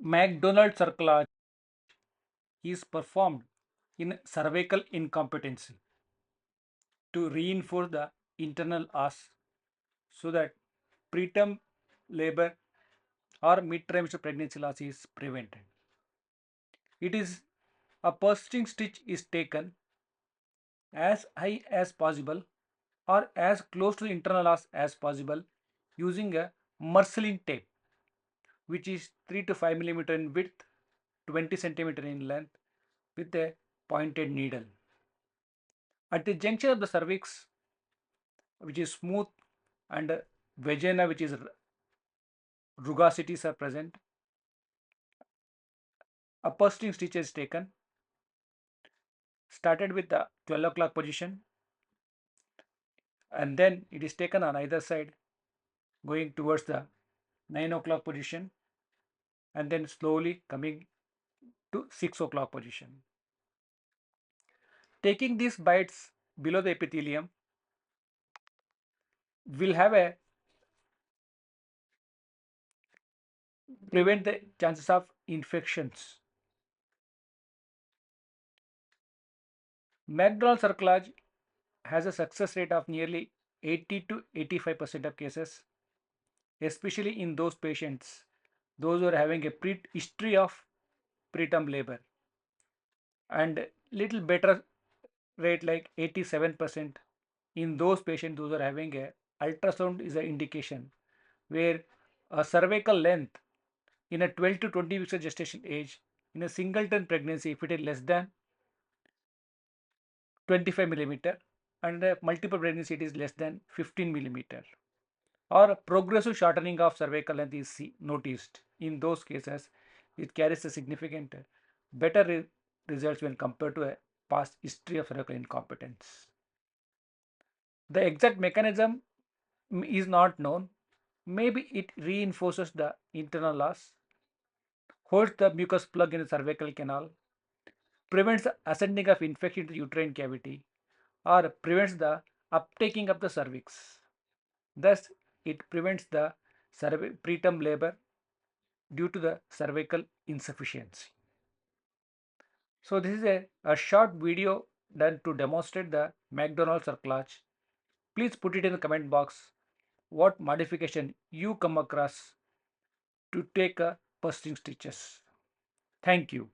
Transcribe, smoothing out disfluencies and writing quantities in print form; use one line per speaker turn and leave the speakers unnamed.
McDonald-Cerclage is performed in cervical incompetency to reinforce the internal os so that preterm labor or mid-trimester pregnancy loss is prevented. It is a persisting stitch is taken as high as possible or as close to the internal os as possible using a marceline tape, which is 3 to 5 millimeter in width, 20 centimeter in length, with a pointed needle. At the junction of the cervix, which is smooth, and vagina, which is rugosities are present, a persisting stitch is taken, started with the 12 o'clock position, and then it is taken on either side going towards the 9 o'clock position, and then slowly coming to 6 o'clock position. Taking these bites below the epithelium will have a prevent the chances of infections. McDonald-Cerclage has a success rate of nearly 80 to 85% of cases, especially in those patients, those who are having a history of preterm labor, and little better rate like 87% in those patients those are having a ultrasound is an indication where a cervical length in a 12 to 20 weeks of gestation age in a singleton pregnancy, if it is less than 25 millimeter, and a multiple pregnancy it is less than 15 millimeter, or a progressive shortening of cervical length is noticed. In those cases, it carries a significant better results when compared to a past history of cervical incompetence. The exact mechanism is not known. Maybe it reinforces the internal loss, holds the mucus plug in the cervical canal, prevents the ascending of infection to the uterine cavity, or prevents the uptaking of the cervix. Thus, it prevents the preterm labor due to the cervical insufficiency. So, this is a short video done to demonstrate the McDonald-Cerclage. Please put it in the comment box what modification you come across to take a persisting stitches. Thank you.